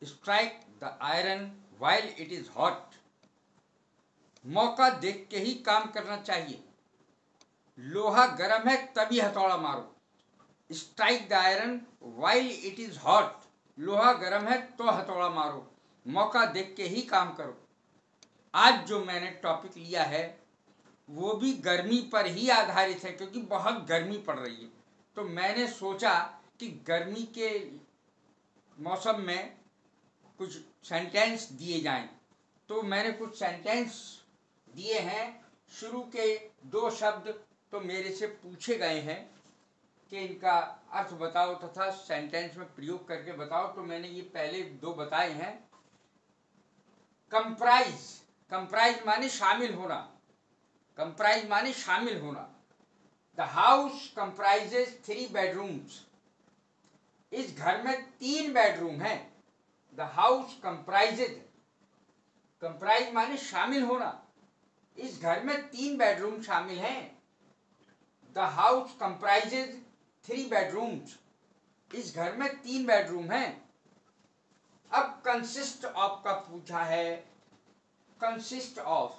Strike the iron while it is hot. मौका देख के ही काम करना चाहिए। लोहा गर्म है तभी हथौड़ा मारो। Strike the iron while it is hot. लोहा गर्म है तो हथौड़ा मारो। मौका देख के ही काम करो। आज जो मैंने टॉपिक लिया है वो भी गर्मी पर ही आधारित है, क्योंकि बहुत गर्मी पड़ रही है। तो मैंने सोचा कि गर्मी के मौसम में कुछ सेंटेंस दिए जाएं। तो मैंने कुछ सेंटेंस दिए हैं। शुरू के 2 शब्द तो मेरे से पूछे गए हैं कि इनका अर्थ बताओ तथा सेंटेंस में प्रयोग करके बताओ। तो मैंने ये पहले 2 बताए हैं। कंप्राइज, कंप्राइज माने शामिल होना। कंप्राइज माने शामिल होना। The house comprises 3 bedrooms. इस घर में 3 बेडरूम हैं। द हाउस कंप्राइजेज, कंप्राइज माने शामिल होना। इस घर में 3 बेडरूम शामिल हैं। The house comprises 3 bedrooms. इस घर में 3 बेडरूम हैं। अब कंसिस्ट ऑफ का पूछा है। कंसिस्ट ऑफ,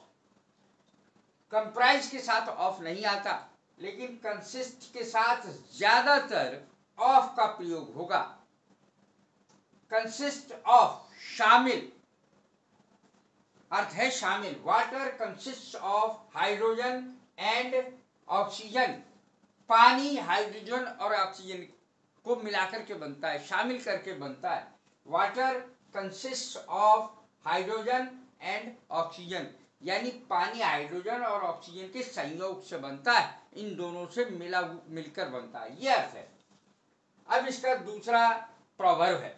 कंप्राइज के साथ ऑफ नहीं आता, लेकिन कंसिस्ट के साथ ज्यादातर ऑफ का प्रयोग होगा। कंसिस्ट ऑफ शामिल, अर्थ है शामिल। Water consist of hydrogen and oxygen. पानी हाइड्रोजन और ऑक्सीजन को मिलाकर के बनता है, शामिल करके बनता है। Water consist of hydrogen and oxygen, यानी पानी हाइड्रोजन और ऑक्सीजन के संयोग से बनता है। इन दोनों से मिलकर बनता है, यह अर्थ है। अब इसका दूसरा प्रोवर्ब है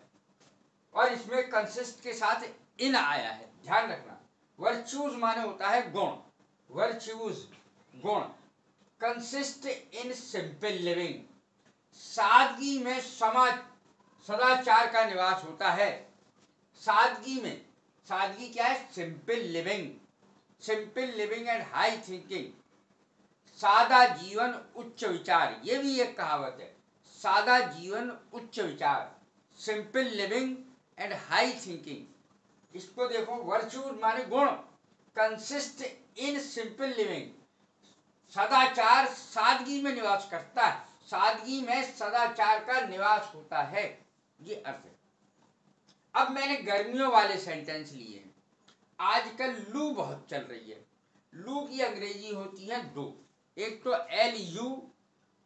और इसमें कंसिस्ट के साथ इन आया है, ध्यान रखना। वर्च्यूज माने होता है गुण। वर्च्यूज गुण। Consist in simple living. सादगी में सदाचार का निवास होता है। सादगी में, सादगी क्या है? Simple living. Simple living and high thinking. सादा जीवन उच्च विचार, ये भी एक कहावत है। सादा जीवन उच्च विचार। Simple living and high thinking. इसको देखो, वर्च्यूज माने गुण। कंसिस्ट इन सिंपल लिविंग, सदाचार सादगी में निवास करता है। सादगी में सदाचार का निवास होता है, ये अर्थ है। अब मैंने गर्मियों वाले सेंटेंस लिए हैं। आजकल लू बहुत चल रही है। लू की अंग्रेजी होती है 2। एक तो LU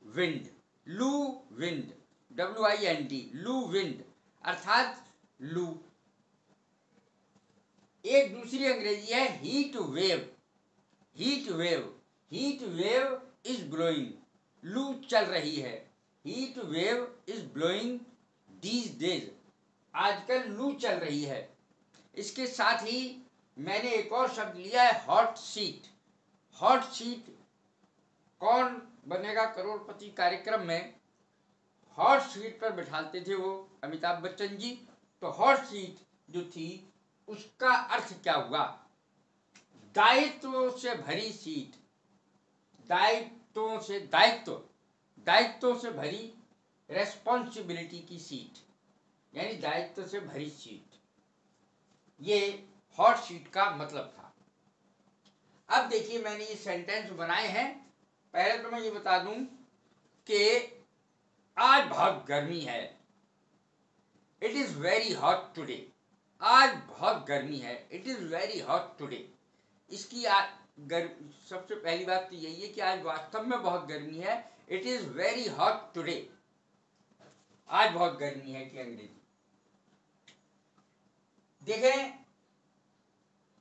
विंड, लू विंड, WIND, लू विंड अर्थात लू। एक दूसरी अंग्रेजी है heat wave. Heat wave, heat wave is blowing. लू चल रही है। Heat wave is blowing these days. आजकल लू चल रही है। इसके साथ ही मैंने एक और शब्द लिया है हॉट सीट। हॉट सीट, कौन बनेगा करोड़पति कार्यक्रम में हॉट सीट पर बिठाते थे वो अमिताभ बच्चन जी। तो हॉट सीट जो थी उसका अर्थ क्या हुआ? दायित्व से भरी सीट। दायित्वों से, दायित्वों से भरी, रेस्पॉन्सिबिलिटी की सीट, यानी दायित्व से भरी सीट। ये हॉट सीट का मतलब था। अब देखिए, मैंने ये सेंटेंस बनाए हैं। पहले तो मैं ये बता दूं कि आज बहुत गर्मी है। It is very hot today. आज बहुत गर्मी है। It is very hot today. इसकी सबसे पहली बात तो यही है कि आज वास्तव में बहुत गर्मी है। It is very hot today. आज बहुत गर्मी है की अंग्रेजी देखें।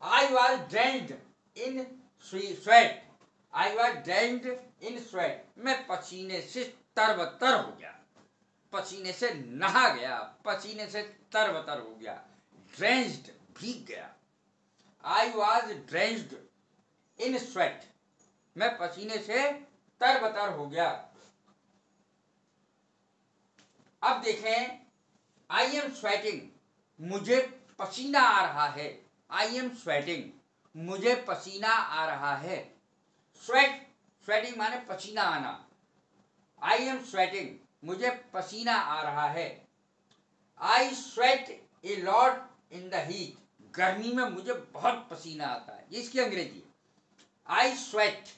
I was drained in sweat. I was drained in sweat. मैं पसीने से तरबतर हो गया। पसीने से नहा गया, पसीने से तरबतर हो गया। ड्रेंच्ड, भीग गया। I was drenched in sweat. मैं पसीने से तरबतर हो गया। अब देखें, आई एम स्वेटिंग। मुझे पसीना आ रहा है। आई एम स्वेटिंग, मुझे पसीना आ रहा है। स्वेट, स्वेटिंग माने पसीना आना। आई एम स्वेटिंग, मुझे पसीना आ रहा है। I sweat a lot in the heat, गर्मी में मुझे बहुत पसीना आता है, ये इसकी अंग्रेजी है। I sweat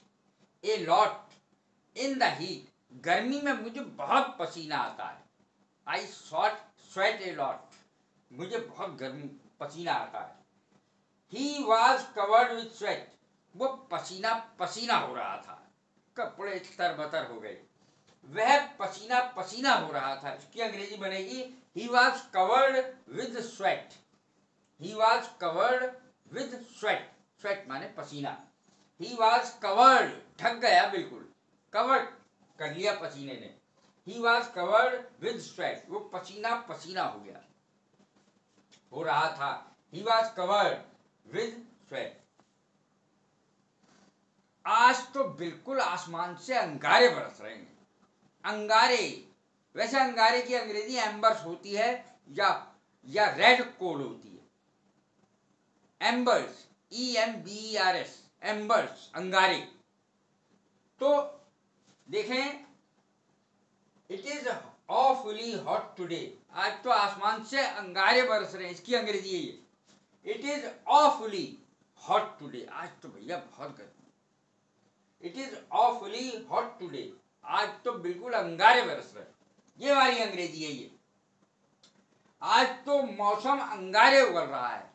a lot in the heat, गर्मी में मुझे बहुत पसीना आता है। आई स्वेट ए लॉट, मुझे बहुत गर्मी पसीना आता है। He was covered with sweat, वो पसीना पसीना हो रहा था, कपड़े तरबतर हो गए, वह पसीना पसीना हो रहा था। इसकी अंग्रेजी बनेगी he was covered with sweat, he was covered with sweat, sweat माने पसीना। ही वॉज कवर्ड, ढक गया बिल्कुल, कवर्ड कर लिया पसीने ने। He was covered with sweat, वो पसीना पसीना हो गया, हो रहा था। He was covered with sweat. आज तो बिल्कुल आसमान से अंगारे बरस रहे हैं, अंगारे। वैसे अंगारे की अंग्रेजी एम्बर्स होती है या रेड कोल होती है। एम्बर्स, EMBERS, एम्बर्स, अंगारे। तो देखें, it is awfully hot today, आज तो आसमान से अंगारे बरस रहे हैं, इसकी अंग्रेजी यही है। It is awfully hot today, आज तो भैया बहुत गर्मी। It is awfully hot today, आज तो बिल्कुल अंगारे बरस रहे, ये हमारी अंग्रेजी है ये। आज तो मौसम अंगारे उगल रहा है,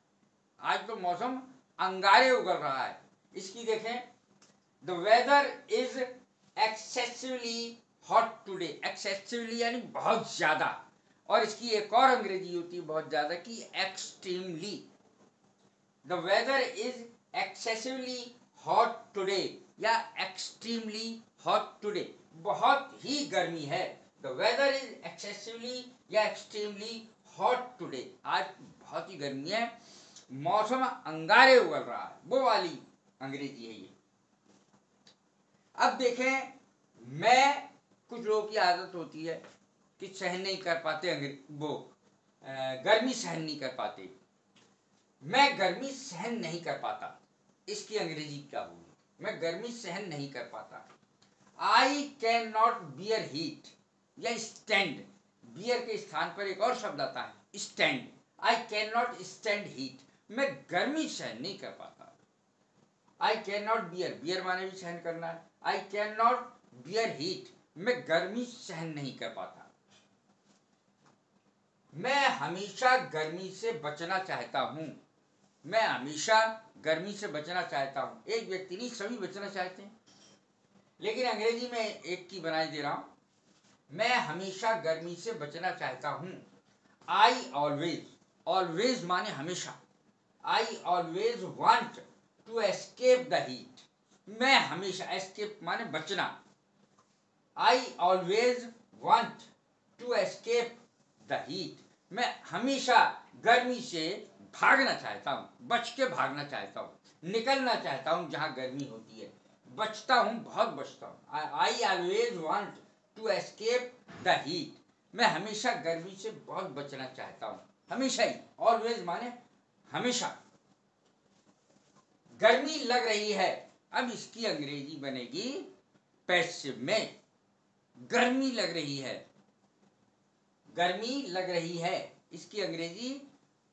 आज तो मौसम अंगारे उगल रहा है। इसकी देखें, the weather is excessively hot today, excessively यानी बहुत ज्यादा, और इसकी एक और अंग्रेजी होती है बहुत ज्यादा की, extremely. The weather is excessively hot today या एक्सट्रीमली हॉट टुडे, बहुत ही गर्मी है। द वेदर इज एक्सेसिवली या एक्सट्रीमली हॉट टुडे, आज बहुत ही गर्मी है, मौसम अंगारे उगल रहा है, वो वाली अंग्रेजी है ये। अब देखें, मैं, कुछ लोगों की आदत होती है कि सहन नहीं कर पाते, वो गर्मी सहन नहीं कर पाते। मैं गर्मी सहन नहीं कर पाता, इसकी अंग्रेजी क्या होगी? मैं गर्मी सहन नहीं कर पाता। I can not bear heat या स्टैंड, बियर के स्थान पर एक और शब्द आता है, stand. I can not stand heat, मैं गर्मी सहन नहीं कर पाता। I can not bear, bear माने भी सहन करना है। I can not bear heat, मैं गर्मी सहन नहीं कर पाता। मैं हमेशा गर्मी से बचना चाहता हूं, मैं हमेशा गर्मी से बचना चाहता हूं। एक व्यक्ति नहीं, सभी बचना चाहते हैं, लेकिन अंग्रेजी में एक की बनाई दे रहा हूं। मैं हमेशा गर्मी से बचना चाहता हूं। आई ऑलवेज, ऑलवेज माने हमेशा। I always want to escape the heat, मैं हमेशा, एस्केप माने बचना। I always want to escape the heat, मैं हमेशा गर्मी से भागना चाहता हूं, बच के भागना चाहता हूं, निकलना चाहता हूं जहां गर्मी होती है, बचता हूं, बहुत बचता हूं। I always want to escape the heat, मैं हमेशा गर्मी से बहुत बचना चाहता हूं, हमेशा ही। ऑलवेज माने हमेशा। गर्मी लग रही है, अब इसकी अंग्रेजी बनेगी पैसिव में। गर्मी लग रही है, गर्मी लग रही है, इसकी अंग्रेजी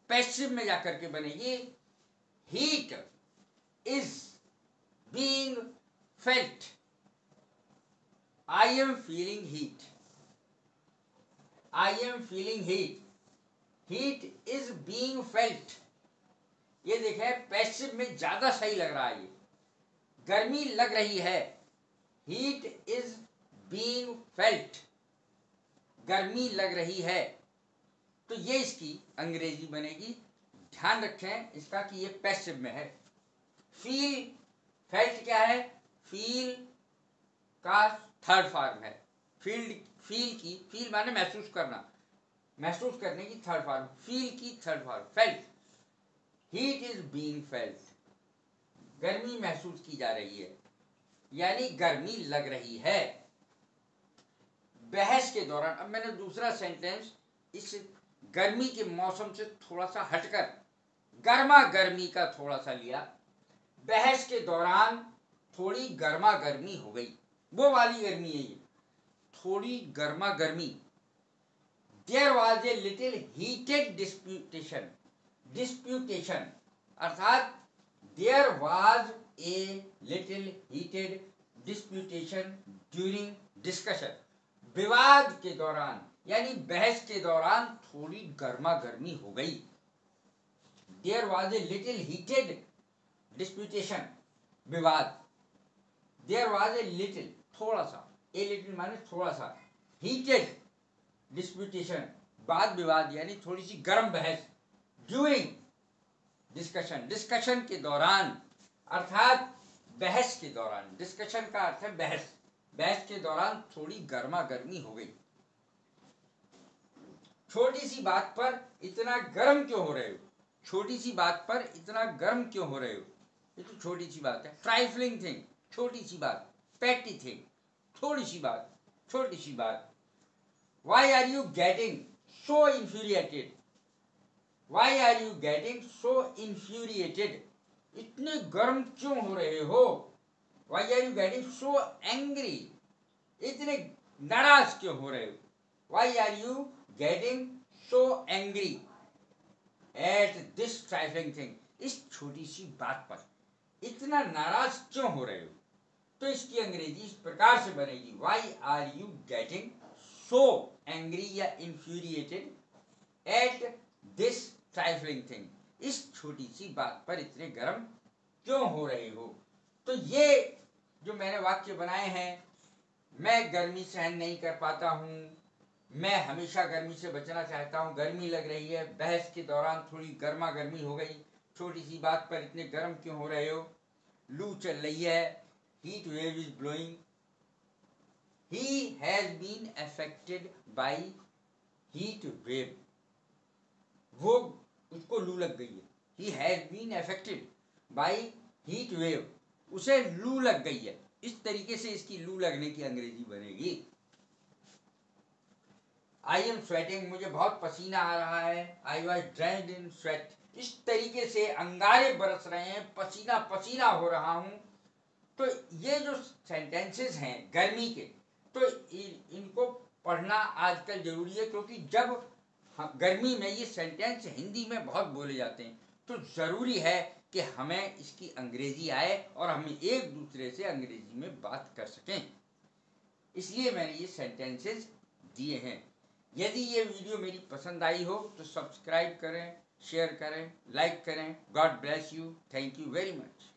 पैसिव में जाकर के बनेगी heat is being felt. I am feeling heat, I am feeling heat, heat is being felt. ये देखें, पैसिव में ज्यादा सही लग रहा है ये। गर्मी लग रही है, हीट इज बीइंग फेल्ट, गर्मी लग रही है, तो ये इसकी अंग्रेजी बनेगी। ध्यान रखें इसका कि ये पैसिव में है। फील, फेल्ट क्या है? फील का थर्ड फॉर्म है। फील माने महसूस करना, महसूस करने की थर्ड फॉर्म, फील की third form felt. Heat is being felt, गर्मी महसूस की जा रही है, यानी गर्मी लग रही है। बहस के दौरान, अब मैंने दूसरा सेंटेंस इस गर्मी के मौसम से थोड़ा सा हटकर गर्मा गर्मी का थोड़ा सा लिया। बहस के दौरान थोड़ी गर्मा गर्मी हो गई, वो वाली गर्मी है ये, थोड़ी गर्मा गर्मी। There was a little heated disputation अर्थात there was a little heated disputation during discussion, विवाद के दौरान यानी बहस के दौरान थोड़ी गर्मा गर्मी हो गई। There was a little heated disputation विवाद, देयर वाज ए लिटिल थोड़ा सा, ए लिटिल माने थोड़ा सा, हीटेड डिस्प्यूटेशन वाद विवाद यानी थोड़ी सी गर्म बहस, ड्यूरिंग डिस्कशन डिस्कशन के दौरान अर्थात बहस के दौरान, डिस्कशन का अर्थ है बहस, बहस के दौरान थोड़ी गर्मा गर्मी हो गई। छोटी सी बात पर इतना गर्म क्यों हो रहे हो, छोटी सी बात पर इतना गर्म क्यों हो रहे हो, ये तो छोटी सी बात है। ट्राइफलिंग थिंग छोटी सी बात, पेटी थिंग थोड़ी सी बात, छोटी सी बात। Why are you getting so infuriated? Why are you getting so infuriated? इतने गर्म क्यों हो रहे हो? Why are you getting so angry? इतने नाराज क्यों हो रहे हो? Why are you getting so angry at this trifling thing? इस छोटी सी बात पर इतना नाराज क्यों हो रहे हो? तो इसकी अंग्रेजी इस प्रकार से बनेगी, Why are you getting so angry या infuriated at this trifling thing? इस छोटी सी बात पर इतने गर्म क्यों हो रहे हो? तो ये जो मैंने वाक्य बनाए हैं, मैं गर्मी सहन नहीं कर पाता हूँ, मैं हमेशा गर्मी से बचना चाहता हूँ, गर्मी लग रही है, बहस के दौरान थोड़ी गर्मा गर्मी हो गई, छोटी सी बात पर इतने गर्म क्यों हो रहे हो, लू चल रही है, heat wave is blowing, he has been affected by heat wave, वो उसको लू लग गई है, he has been affected by heat wave, उसे लू लग गई है। इस तरीके से इसकी लू लगने की अंग्रेजी बनेगी, I am sweating, मुझे बहुत पसीना आ रहा है, I was drenched in sweat, इस तरीके से अंगारे बरस रहे हैं, पसीना पसीना हो रहा हूं। तो ये जो सेंटेंसेस हैं गर्मी के, तो इनको पढ़ना आजकल जरूरी है, क्योंकि जब गर्मी में ये सेंटेंस हिंदी में बहुत बोले जाते हैं, तो जरूरी है कि हमें इसकी अंग्रेजी आए और हम एक दूसरे से अंग्रेजी में बात कर सकें, इसलिए मैंने ये सेंटेंसेस दिए हैं। यदि ये वीडियो मेरी पसंद आई हो तो सब्सक्राइब करें, शेयर करें, लाइक करें। God bless you, thank you very much.